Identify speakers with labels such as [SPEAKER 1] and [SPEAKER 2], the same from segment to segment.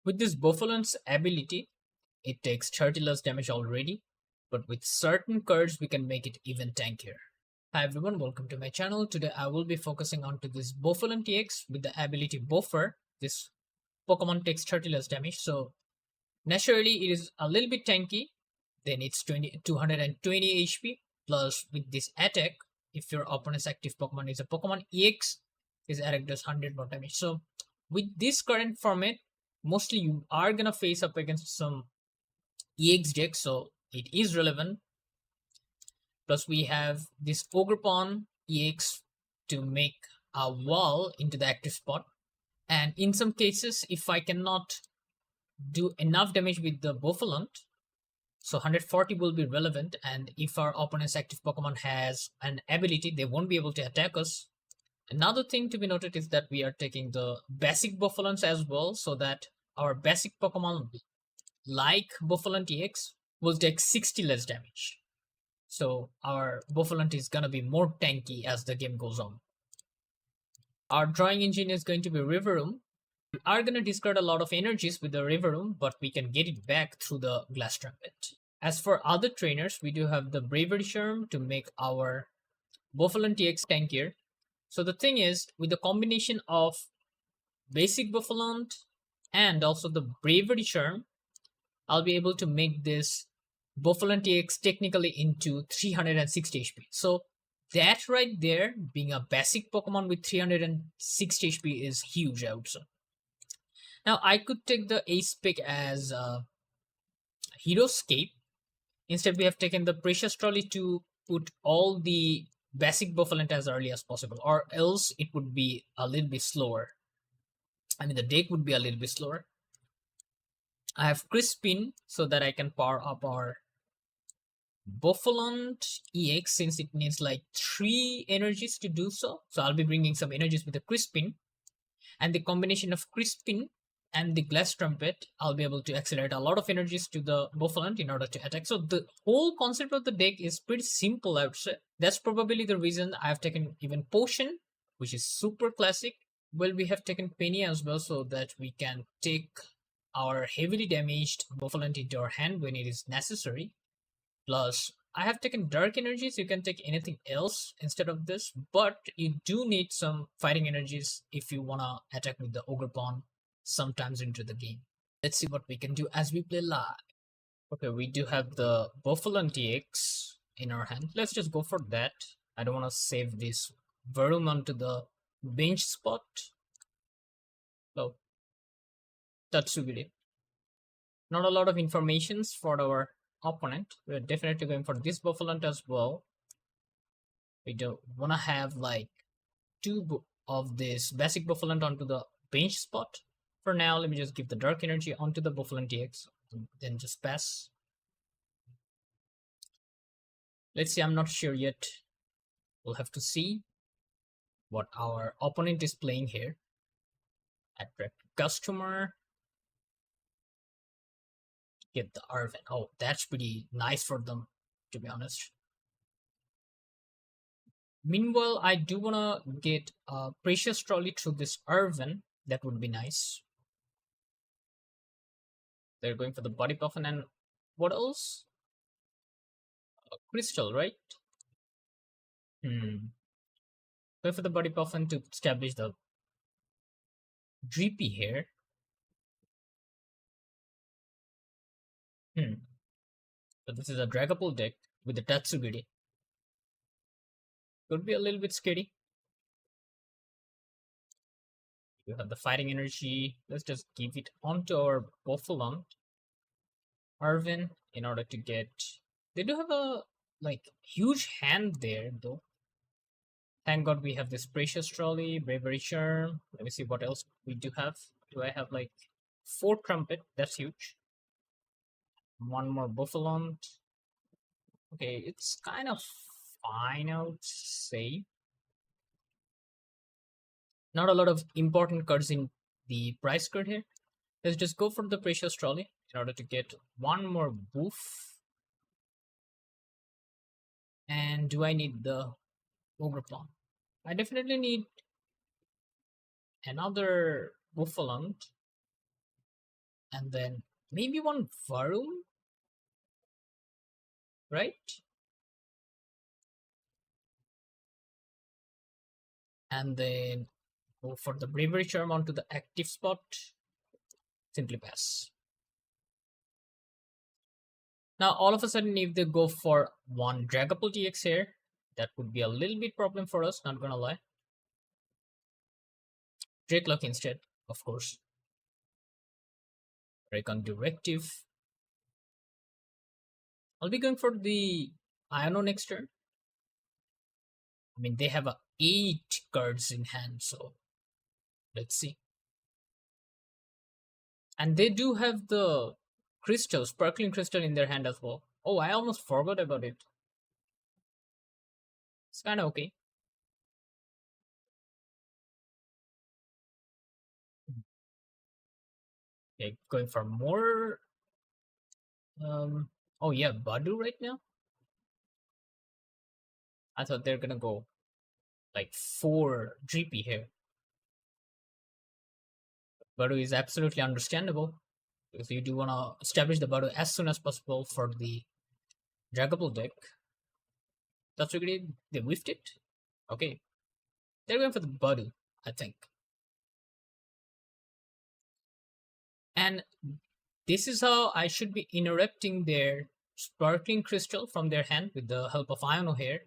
[SPEAKER 1] With this Bouffalant ability, it takes 30 less damage already, but with certain cards we can make it even tankier. Hi everyone, welcome to my channel. Today I will be focusing on to this Bouffalant EX with the ability Buffer. This Pokemon takes 30 less damage, so naturally it is a little bit tanky. Then it's 220 HP, plus with this attack, if your opponent's active Pokemon is a Pokemon EX, his attack does 100 more damage. So with this current format, mostly you are gonna face up against some EX deck, so it is relevant. Plus we have this Ogerpon EX to make a wall into the active spot, and in some cases if I cannot do enough damage with the Bouffalant, so 140 will be relevant, and if our opponent's active Pokemon has an ability, they won't be able to attack us. Another thing to be noted is that we are taking the basic Bouffalant as well, so that our basic Pokemon like Bouffalant EX will take 60 less damage. So our Bouffalant is gonna be more tanky as the game goes on. Our drawing engine is going to be Revavroom. We are gonna discard a lot of energies with the Revavroom, but we can get it back through the Glass Trumpet. As for other trainers, we do have the Bravery Charm to make our Bouffalant EX tankier. So the thing is, with the combination of basic Bouffalant and also the Bravery Charm, I'll be able to make this Bouffalant EX technically into 360 HP. So that right there, being a basic Pokemon with 360 HP is huge, I would say. Now I could take the Ace pick as Heroescape. Instead we have taken the Precious Trolley to put all the basic Bouffalant as early as possible, or else it would be a little bit slower. I mean the deck would be a little bit slower. I have Crispin so that I can power up our Bouffalant EX, since it needs like 3 energies to do so. So I'll be bringing some energies with the Crispin, and the combination of Crispin and the Glass Trumpet, I'll be able to accelerate a lot of energies to the Bouffalant in order to attack. So the whole concept of the deck is pretty simple, I would say. That's probably the reason I've taken even Potion, which is super classic. Well, we have taken Penny as well, so that we can take our heavily damaged Bouffalant into our hand when it is necessary. Plus, I have taken Dark Energies. You can take anything else instead of this, but you do need some fighting energies if you wanna attack with the Ogerpon sometimes into the game. Let's see what we can do as we play live. Okay, we do have the Bouffalant EX in our hand. Let's just go for that. I don't want to save this Varoom onto the bench spot. So that's really not a lot of informations for our opponent. We're definitely going for this Bouffalant as well. We don't want to have like 2 of this basic Bouffalant onto the bench spot. For now, let me just give the Dark Energy onto the Bouffalant EX, then just pass. Let's see, I'm not sure yet. We'll have to see what our opponent is playing here. Attract customer. Get the Arven. Oh, that's pretty nice for them, to be honest. Meanwhile, I do want to get a Precious Trolley through this Arven. That would be nice. They're going for the Body Poffin, and what else? Crystal, right? Going for the Body Poffin to establish the Drippy here. So this is a Dragapult deck with the Tatsugiri. Could be a little bit scary. You have the fighting energy. Let's just give it onto our Bouffalant Arven in order to get. They do have a like huge hand there though. Thank God we have this Precious Trolley, Bravery Charm. Let me see what else we do have. Do I have like 4 Trumpet? That's huge. 1 more Bouffalant. Okay, it's kind of fine, I would say. Not a lot of important cards in the price card here. Let's just go for the Precious Trolley in order to get 1 more Boof. And do I need the Ogerpon? I definitely need another Bouffalant. and then maybe one Varoom, right? And then go for the Bravery Charm onto the active spot. Simply pass. Now, all of a sudden, if they go for one Dragapult EX here, that would be a little bit problem for us, not gonna lie. Drakelock instead, of course. Recon Directive. I'll be going for the Iono next turn. I mean, they have 8 cards in hand, so let's see. And they do have the crystal, sparkling crystal in their hand as well. Oh, I almost forgot about it. It's kind of okay. Okay, going for more. Oh yeah, Badu right now. I thought they're gonna go like 4 GP here. Badu is absolutely understandable because you do want to establish the Badu as soon as possible for the Dragapult deck. That's really they whiffed it. Okay, they're going for the Badu, I think. And this is how I should be interrupting their sparkling crystal from their hand with the help of Iono here.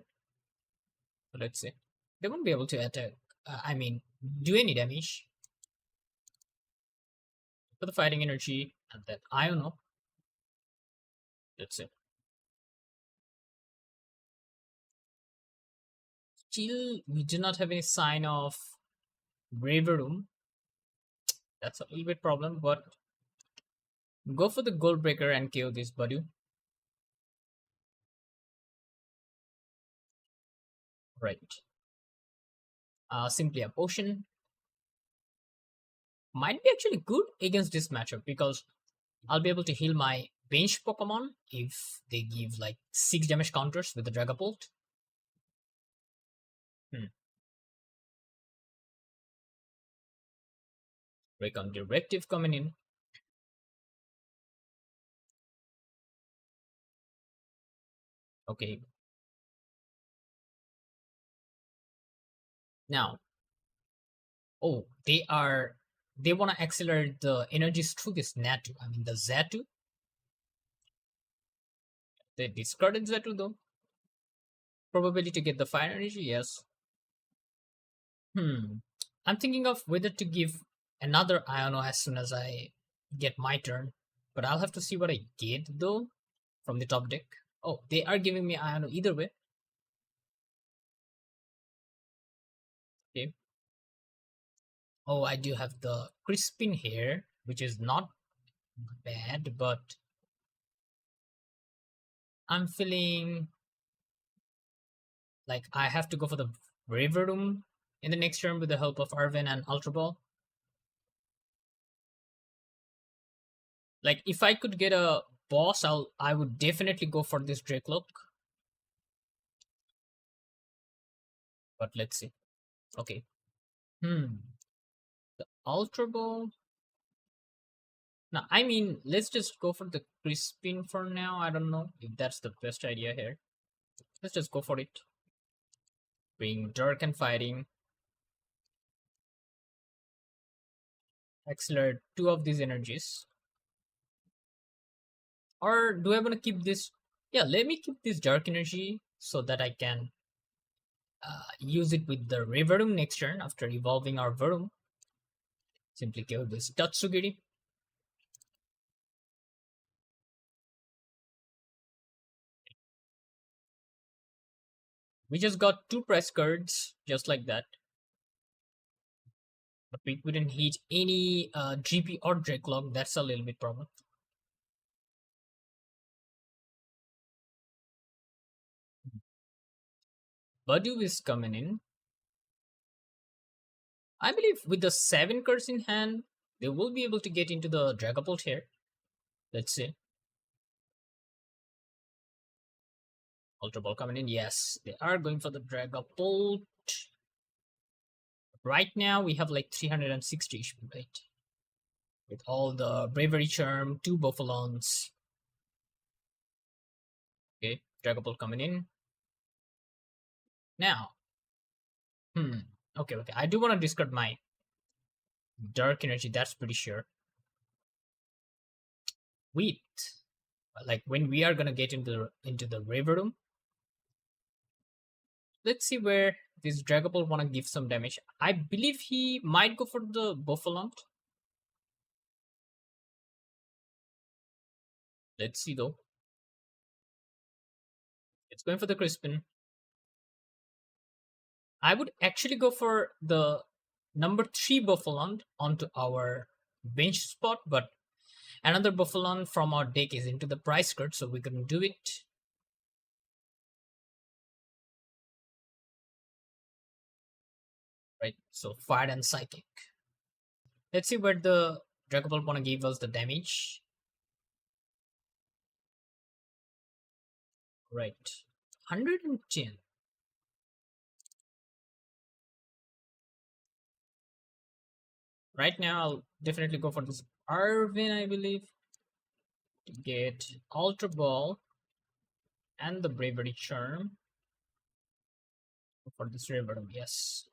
[SPEAKER 1] So let's see. They won't be able to attack. I mean, do any damage. For the fighting energy and then Iono. That's it. Still, we do not have any sign of Revavroom. That's a little bit problem, but go for the Gold Breaker and KO this Badu. Right. Simply a potion. Might be actually good against this matchup because I'll be able to heal my bench Pokemon if they give like 6 damage counters with the Dragapult. Recon Directive coming in. Okay. Now, oh, they want to accelerate the energies through this Natu. I mean the Zatu. They discarded Zatu though. Probability to get the fire energy, yes. I'm thinking of whether to give another Iono as soon as I get my turn. But I'll have to see what I get though from the top deck. Oh, they are giving me Iono either way. Okay. Oh, I do have the Crispin here, which is not bad, but I'm feeling like I have to go for the Revavroom in the next turn with the help of Arven and Ultra Ball. Like if I could get a boss, I would definitely go for this Drakelock. But let's see. Okay. The Ultra Ball. Now, I mean, let's just go for the Crispin for now. I don't know if that's the best idea here. Let's just go for it. Being dark and fighting. Accelerate 2 of these energies. Or do I want to keep this? Yeah, let me keep this dark energy so that I can use it with the Revavroom next turn after evolving our Varoom. Simply kill this Tatsugiri. We just got 2 press cards just like that. But we couldn't hit any GP or Drakelock. That's a little bit problem. Badu is coming in. I believe with the 7 cards in hand, they will be able to get into the Dragapult here. Let's see. Ultra Ball coming in. Yes, they are going for the Dragapult. Right now, we have like 360 HP, right? with all the Bravery Charm, 2 Buffalons. Okay, Dragapult coming in. Now, okay, I do want to discard my Dark Energy, that's pretty sure. Wait, like when we are gonna get into the Revavroom, let's see where this Dragapult wanna give some damage. I believe he might go for the Bouffalant. Let's see though. It's going for the Crispin. I would actually go for the number 3 Bouffalant onto our bench spot, but another Bouffalant from our deck is into the price card, so we couldn't do it. Right, so Fire and Psychic. Let's see where the Dragapult wanna give us the damage. Right, 110. Right now, I'll definitely go for this Arven, I believe, to get Ultra Ball and the Bravery Charm. Go for this Revavroom, yes.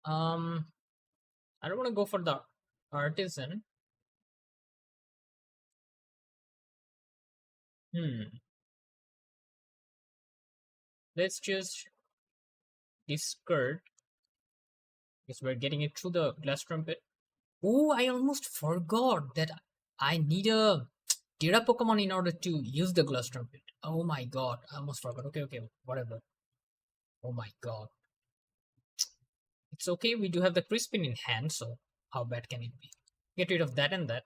[SPEAKER 1] I don't want to go for the Artazon. Let's just discard, because we're getting it through the Glass Trumpet. Oh, I almost forgot that I need a Tera Pokemon in order to use the Glass Trumpet. Oh my god, I almost forgot. Okay, whatever. Oh my god. It's okay, we do have the Crispin in hand, so how bad can it be? Get rid of that and that.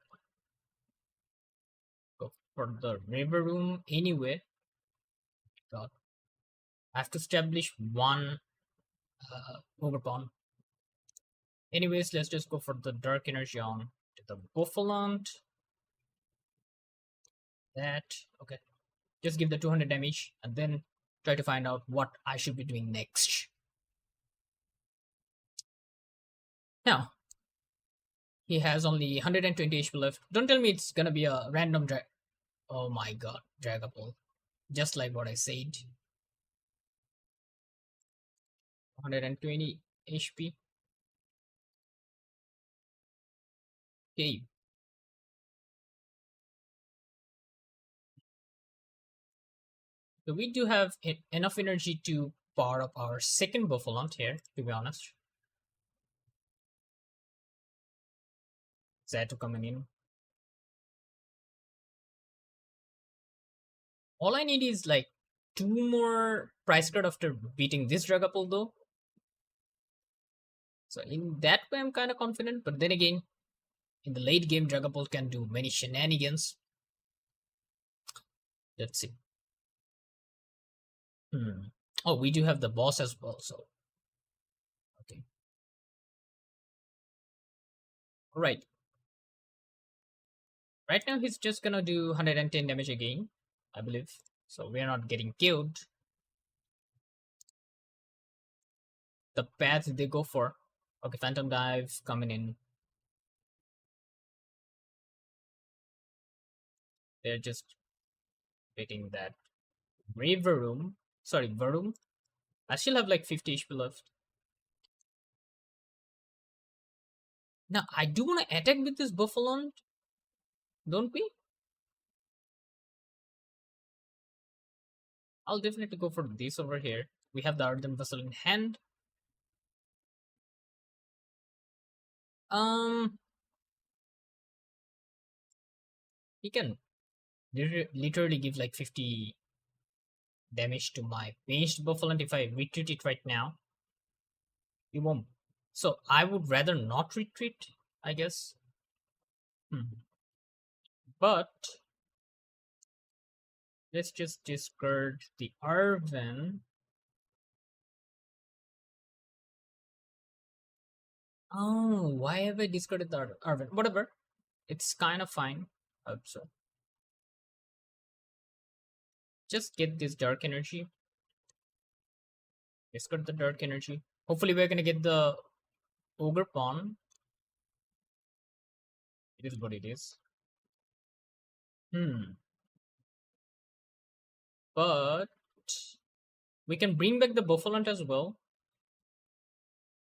[SPEAKER 1] Go for the Revavroom anyway. God. I have to establish one Ogerpon. Anyways, let's just go for the Dark Energy on to the Bouffalant. That, okay. Just give the 200 damage and then try to find out what I should be doing next. Now, he has only 120 HP left. Don't tell me it's gonna be a random drag. Oh my god, Dragapult. Just like what I said. 120 HP. Okay. So we do have enough energy to power up our second Bouffalant here, to be honest. Zato coming in. All I need is like 2 more price card after beating this Dragapult though. So in that way I'm kind of confident, but then again, in the late game Dragapult can do many shenanigans. Let's see. Oh, we do have the boss as well, so okay. Alright. Right now he's just gonna do 110 damage again, I believe. So we're not getting killed. The path they go for. Okay, Phantom Dive coming in. They're just getting that Varoom. Sorry, Varoom. I still have like 50 HP left. Now, I do want to attack with this Bouffalant, don't we? I'll definitely go for this over here. We have the Earthen Vessel in hand. He can literally give like 50 damage to my ranged Bouffalant if I retreat it right now. He won't. So I would rather not retreat, I guess. But let's just discard the Arven. Oh, why have I discarded the Arven? Whatever. It's kind of fine. I hope so. Just get this Dark Energy. Discard the Dark Energy. Hopefully we're gonna get the Ogerpon. It is what it is. But we can bring back the Bouffalant as well.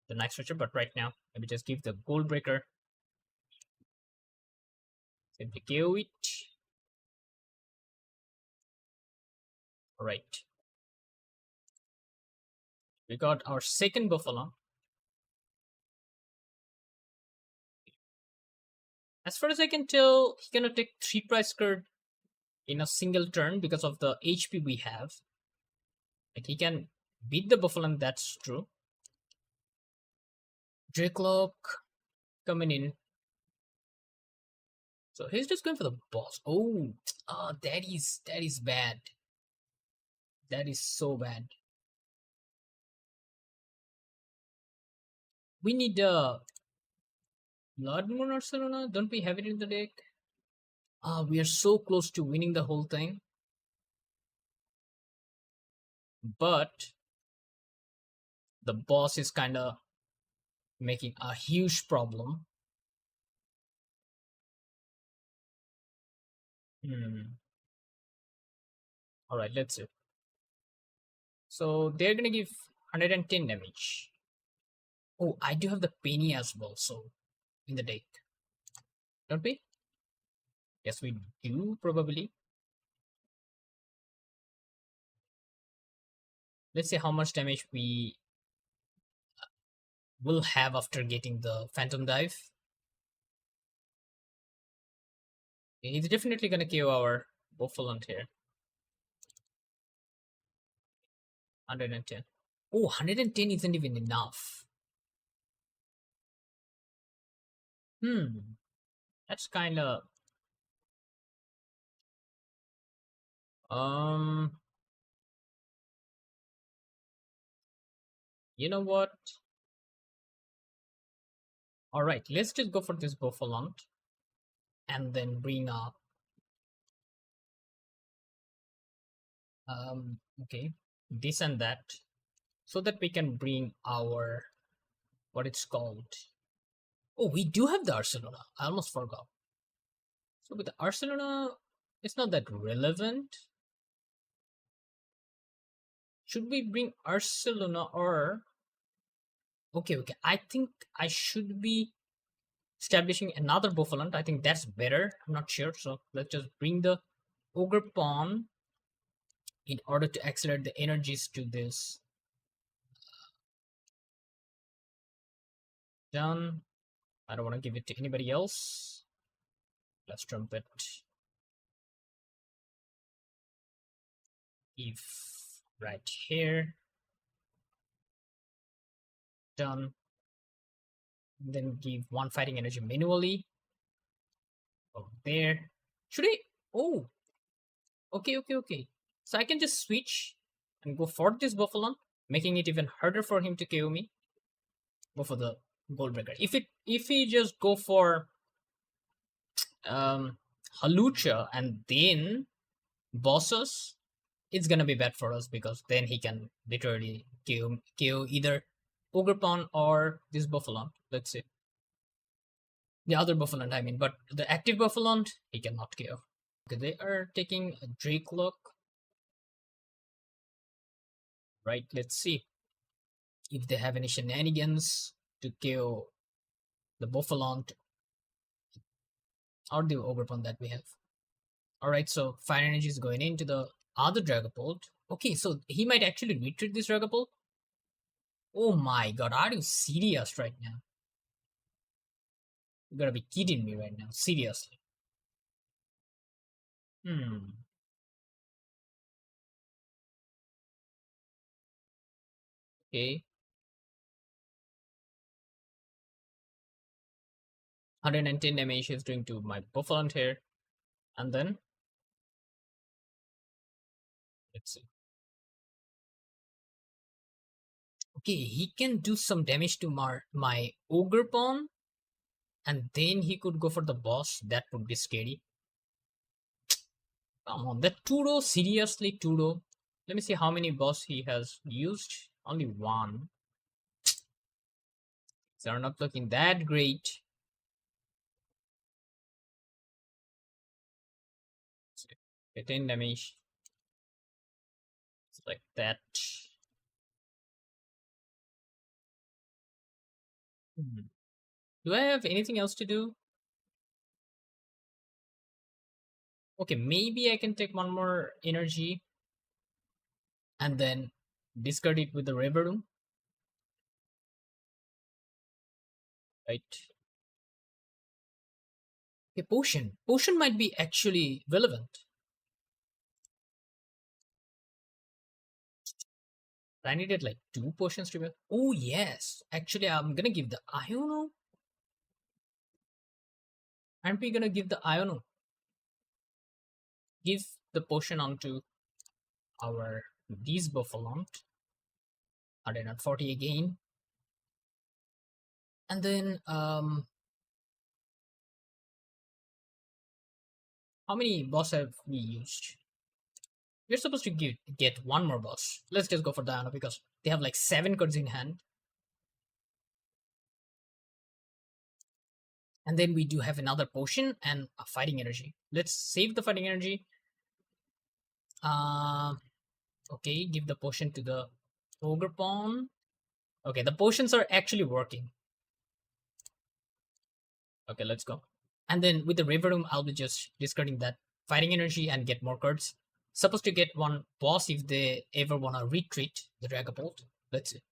[SPEAKER 1] The Night Stretcher, but right now, maybe just give the Gold Breaker. Simply KO it. Alright. We got our second Bouffalant. As far as I can tell, he cannot take 3 price card in a single turn because of the HP we have. Like, he can beat the Bouffalant, that's true. Dracloak coming in. So he's just going for the boss. Oh, that is bad. That is so bad. We need Bloodmoon Ursaluna. Don't we have it in the deck? We are so close to winning the whole thing. But the boss is kind of making a huge problem. Alright, let's see. So they're gonna give 110 damage. Oh, I do have the Penny as well, so in the deck. Don't we? Yes, we do, probably. Let's see how much damage we will have after getting the Phantom Dive. He's definitely gonna KO our Bouffalant here. 110. Oh, 110 isn't even enough. That's kind of you know what? All right, let's just go for this Bouffalant and then bring up okay, this and that, so that we can bring our what it's called. Oh, we do have the Ursaluna. I almost forgot. So with the Ursaluna, it's not that relevant. Should we bring Ursaluna or... Okay. I think I should be establishing another Bouffalant. I think that's better. I'm not sure. So let's just bring the Ogerpon in order to accelerate the energies to this. Done. I don't want to give it to anybody else. Glass Trumpet. If right here. Done. Then give 1 fighting energy manually. Over there. Should I? Oh. Okay. So I can just switch and go for this Bouffalant, making it even harder for him to KO me. Go for the Gold Breaker. If he just go for Halucha and then bosses, it's gonna be bad for us because then he can literally KO either Ogerpon or this Bouffalant. Let's see. The other Bouffalant, I mean, but the active Bouffalant, he cannot KO. Okay, they are taking a Dracloak. Right, let's see if they have any shenanigans to KO the Bouffalant or the Ogerpon that we have. Alright, so Fire Energy is going into the other Dragapult. Okay, so he might actually retreat this Dragapult. Oh my god, are you serious right now? You gotta be kidding me right now, seriously. Okay. 110 damage is doing to my Bouffalant here. And then let's see. Okay, he can do some damage to my Ogerpon, and then he could go for the boss. That would be scary. Come on, that Tudo, seriously, Tudo. Let me see how many boss he has used. Only 1. They're not looking that great. Okay, 10 damage. It's like that. Do I have anything else to do? Okay, maybe I can take one more energy and then discard it with the Revavroom. Right. Okay, Potion. Potion might be actually relevant. I needed like 2 potions to be. Oh, yes. Actually, I'm gonna give the Iono. Aren't we gonna give the Iono? Give the potion onto our these Bouffalant. Are they not 40 again? And then how many boss have we used? We're supposed to get one more boss. Let's just go for Diana because they have like 7 cards in hand. And then we do have another potion and a fighting energy. Let's save the fighting energy. Okay, give the potion to the Ogerpon. Okay, the potions are actually working. Okay, let's go. And then with the Revavroom, I'll be just discarding that fighting energy and get more cards. Supposed to get one boss if they ever want to retreat the Dragapult. Let's see.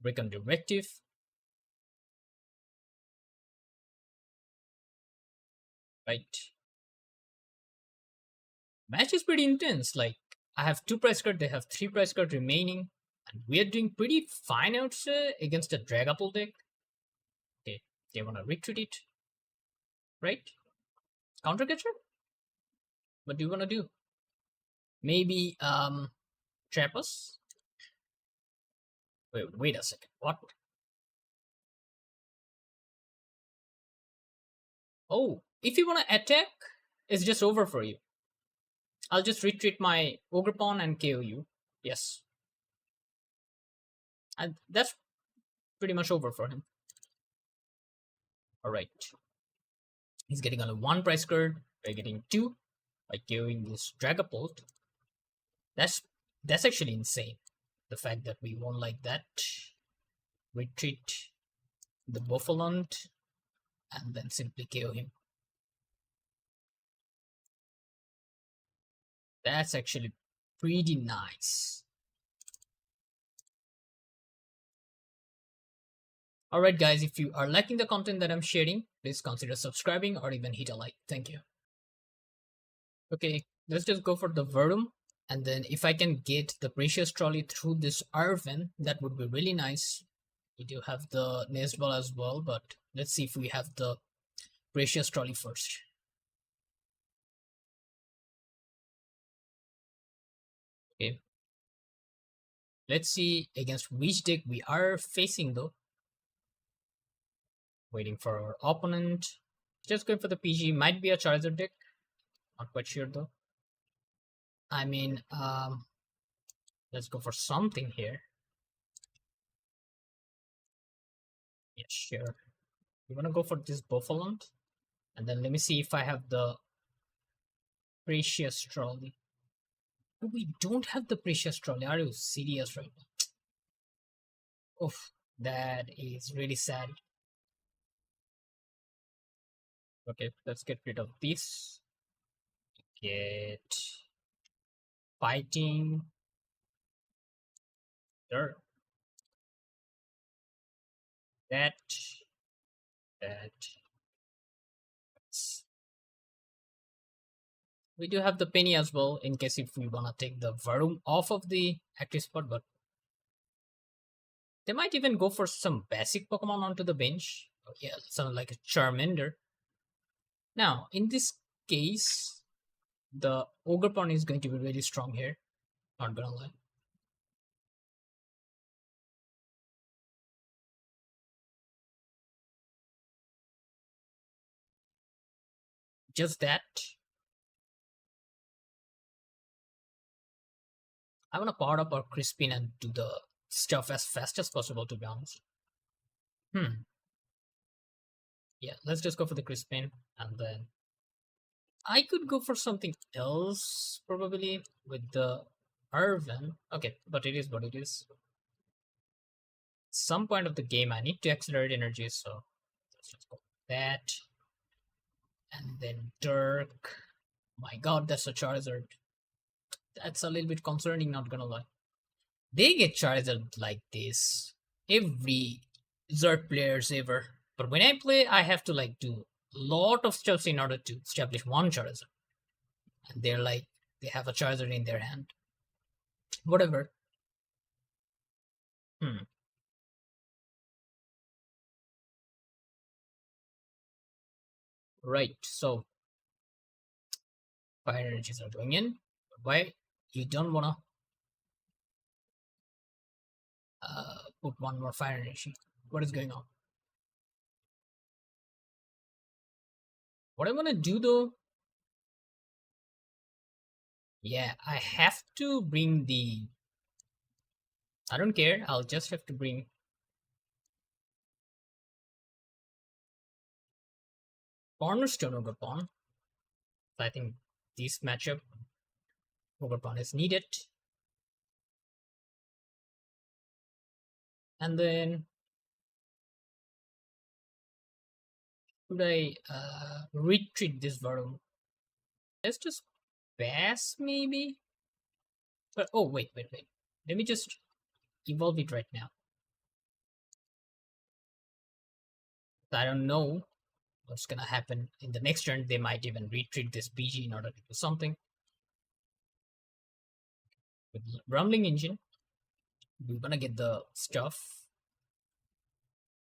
[SPEAKER 1] Break on Directive. Right. Match is pretty intense. Like, I have 2 price cards, they have 3 price cards remaining. And we are doing pretty fine out against the Dragapult deck. Okay, they want to retreat it. Right? Counter catcher? What do you want to do? Maybe trap us? Wait a second. What? Oh, if you want to attack, it's just over for you. I'll just retreat my Ogerpon and KO you. Yes. And that's pretty much over for him. Alright. He's getting only 1 price card. We're getting 2 by KOing this Dragapult. That's actually insane. The fact that we won like that. Retreat the Bouffalant and then simply KO him. That's actually pretty nice. Alright guys, if you are liking the content that I'm sharing, please consider subscribing or even hit a like. Thank you. Okay, let's just go for the Varoom. And then if I can get the Precious Trolley through this Arven, that would be really nice. We do have the Nest Ball as well, but let's see if we have the Precious Trolley first. Okay. Let's see against which deck we are facing though. Waiting for our opponent. Just going for the PG. Might be a Charizard deck. Not quite sure though. I mean, let's go for something here. Yeah, sure. You wanna go for this Bouffalant? And then let me see if I have the Precious Trolley. We don't have the Precious Trolley. Are you serious right now? Oof, that is really sad. Okay, let's get rid of this. Get fighting. Sure. That. We do have the Penny as well in case if we wanna take the Varoom off of the active spot, but they might even go for some basic Pokemon onto the bench. Oh, yeah, something like a Charmander. Now, in this case, the Ogerpon is going to be really strong here. Not gonna lie. Just that. I want to power up our Crispin and do the stuff as fast as possible, to be honest. Yeah, let's just go for the Crispin, and then I could go for something else probably with the Arven. Okay, but it is what it is. Some point of the game, I need to accelerate energy, so let's just go with that. And then Dirk. My god, that's a Charizard. That's a little bit concerning, not gonna lie. They get Charizard like this. Every Zerd players ever. But when I play, I have to like do a lot of stuff in order to establish one Charizard. And they're like, they have a Charizard in their hand. Whatever. Hmm. Right, so fire energies are going in. Why you don't wanna put one more fire energy? What is going on? What I wanna do though, yeah, I have to bring the. I don't care. I'll just have to bring Cornerstone Ogerpon. I think this matchup Ogerpon is needed. And then should I retreat this Varoom? Let's just pass maybe. But oh wait. Let me just evolve it right now. I don't know what's gonna happen in the next turn. They might even retreat this PG in order to do something. With Rumbling Engine, we're gonna get the stuff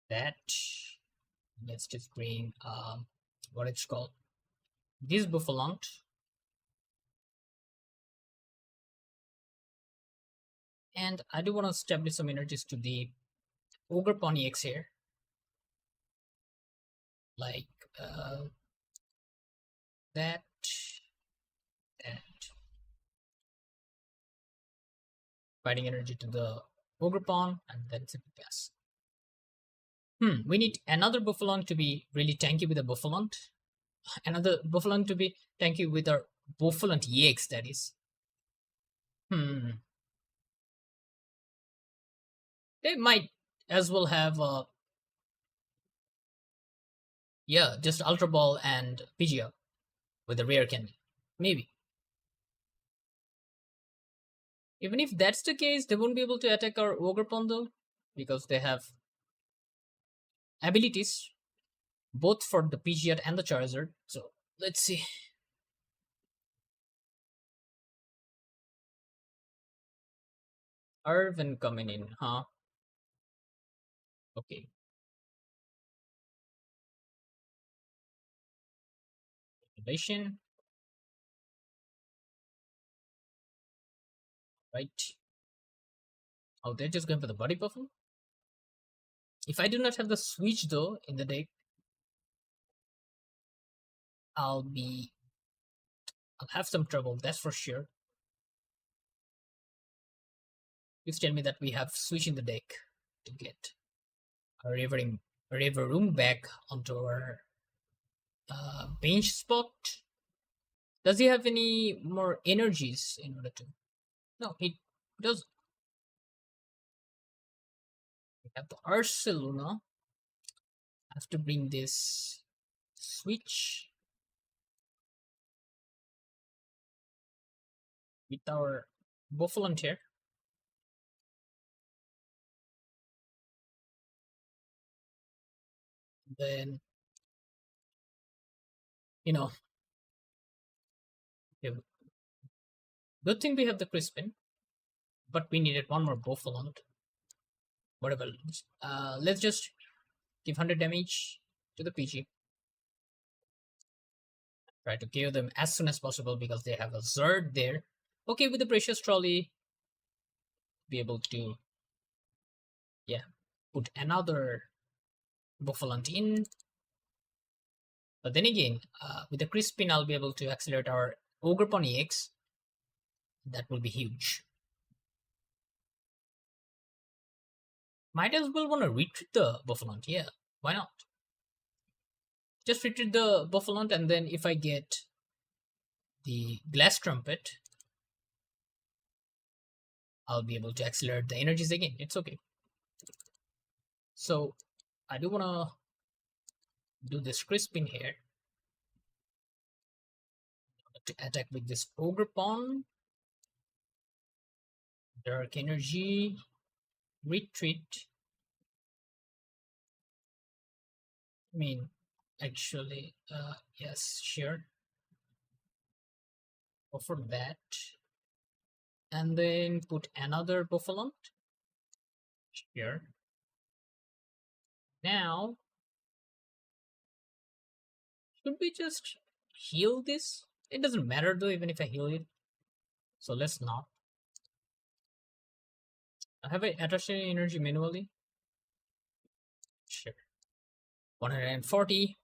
[SPEAKER 1] that. Let's just bring what it's called. This Bouffalant. And I do want to establish some energies to the Ogerpon EX here. Like that. Fighting energy to the Ogerpon and then simply pass. We need another Bouffalant to be really tanky with a Bouffalant. Another Bouffalant to be tanky with our Bouffalant EX, that is. They might as well have yeah, just Ultra Ball and PGO with a rare candy. Maybe. Even if that's the case, they won't be able to attack our Ogerpon though, because they have abilities both for the Pidgeot and the Charizard. So let's see. Arven coming in, huh? Okay. Relation. Right. Oh, they're just going for the Body Puffin? If I do not have the Switch though in the deck, I'll have some trouble, that's for sure. Please tell me that we have Switch in the deck to get a Revavroom back onto our bench spot. Does he have any more energies in order to? No, he does. We have the Ursaluna. I have to bring this Switch with our Bouffalant here. Then, you know, good thing we have the Crispin, but we needed one more Bouffalant. Whatever. Let's just give 100 damage to the PG. Try to kill them as soon as possible because they have a Zerd there. Okay, with the Precious Trolley, be able to, yeah, put another Bouffalant in. But then again, with the Crispin, I'll be able to accelerate our Ogerpon EX. That will be huge. Might as well want to retreat the Bouffalant. Yeah, why not? just retreat the Bouffalant, and then if I get the Glass Trumpet, I'll be able to accelerate the energies again. It's okay. So I do want to do this Crispin here to attack with this Ogerpon. Dark Energy, retreat. I mean, actually, yes, sure. Go for that. And then put another Bouffalant. Sure. Now, should we just heal this? It doesn't matter though, even if I heal it. So let's not. Have I attached any energy manually? Sure. 140.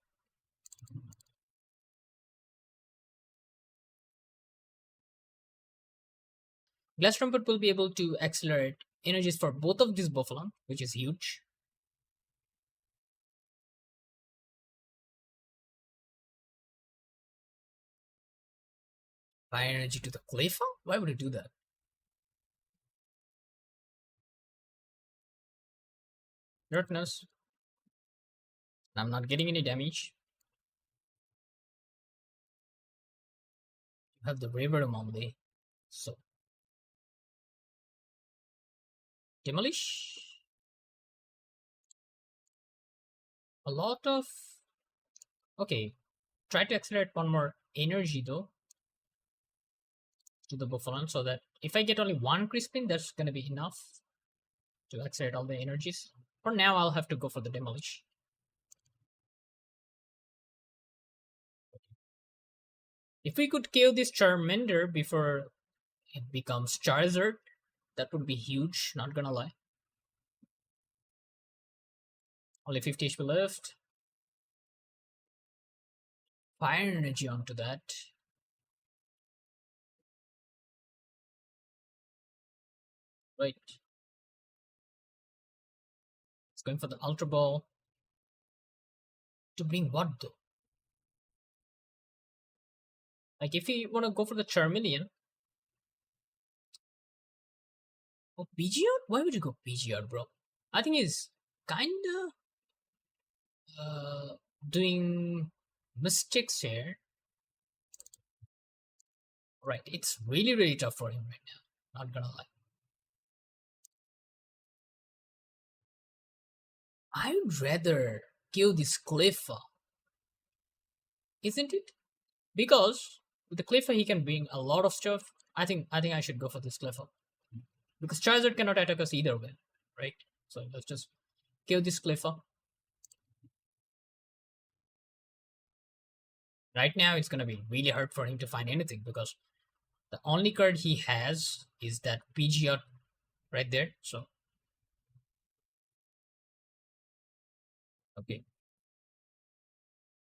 [SPEAKER 1] Glass Trumpet will be able to accelerate energies for both of these Bouffalant, which is huge. Fire energy to the Cleffa? Why would it do that? Darkness. I'm not getting any damage. You have the Revavroom only. So. Demolish. A lot of. Okay. Try to accelerate one more energy though. To the Bouffalant, so that if I get only one Crispin, that's gonna be enough to accelerate all the energies. For now, I'll have to go for the Demolish. If we could kill this Charmander before it becomes Charizard, that would be huge, not gonna lie. Only 50 HP left. Fire energy onto that. Right. It's going for the Ultra Ball. To bring what though? Like if you want to go for the Charmeleon. Oh, PGR? Why would you go PGR, bro? I think he's kinda doing mistakes here. Right, it's really tough for him right now. Not gonna lie. I would rather kill this Cleffa, isn't it? Because with the Cleffa he can bring a lot of stuff. I think I should go for this Cleffa. Because Charizard cannot attack us either way, right? So let's just kill this Cleffa. Right now it's gonna be really hard for him to find anything because the only card he has is that PGR right there. So okay.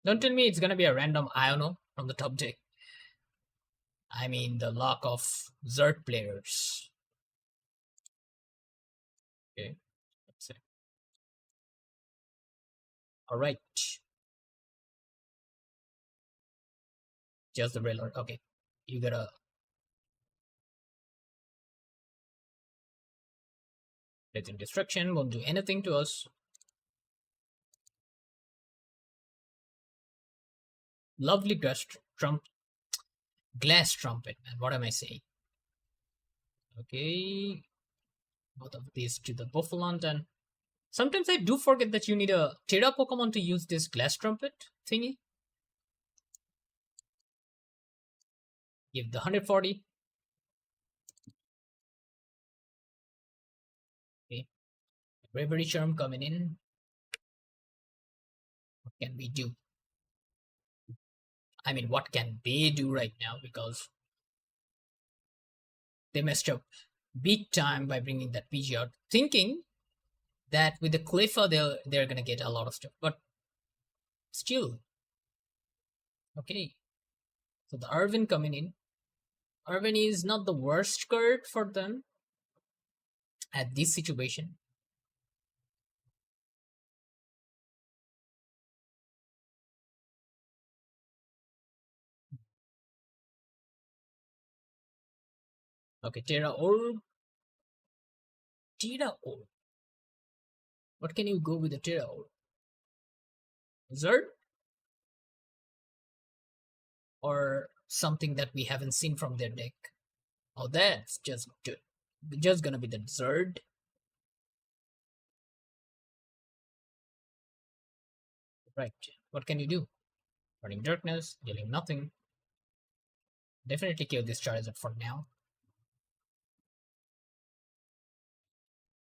[SPEAKER 1] Don't tell me it's gonna be a random Iono from the top deck. I mean the luck of Zerd players. Okay, let's see. Alright. Just the Railroad. Okay. You gotta Legend Destruction won't do anything to us. Lovely Glass Trumpet, man. What am I saying? Okay. Both of these to the Bouffalant, and sometimes I do forget that you need a Terra Pokemon to use this Glass Trumpet thingy. Give the 140. Okay. Bravery Charm coming in. What can we do? I mean, what can they do right now? Because they messed up big time by bringing that PG out, thinking that with the Cleffa they're gonna get a lot of stuff, but still. Okay, so the Arven coming in. Arven is not the worst card for them at this situation. Okay, Terra Orb. Terra Orb. What can you go with the Terra Orb? Zerd? Or something that we haven't seen from their deck? Oh, that's just good. Just gonna be the Zerd. Right. What can you do? Burning Darkness, dealing nothing. Definitely kill this Charizard for now.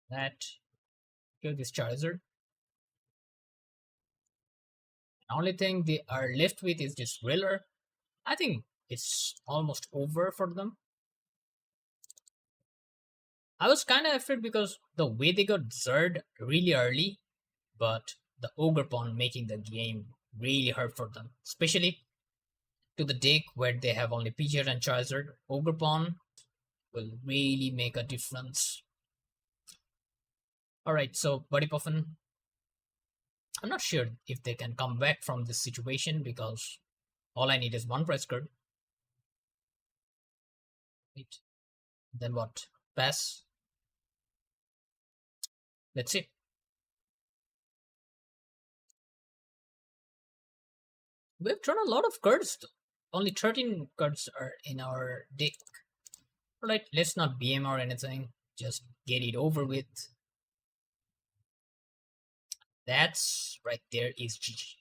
[SPEAKER 1] That. Kill this Charizard. The only thing they are left with is this Riller. I think it's almost over for them. I was kind of afraid because the way they got Zerd really early, but the Ogerpon making the game really hurt for them, especially to the deck where they have only Pidgeot and Charizard. Ogerpon will really make a difference. Alright, so Buddy Poffin, I'm not sure if they can come back from this situation because all I need is one prize card. Wait. Then what? Pass. Let's see. We've drawn a lot of cards though. Only 13 cards are in our deck. Alright, let's not BM or anything. Just get it over with. That's right there is GG.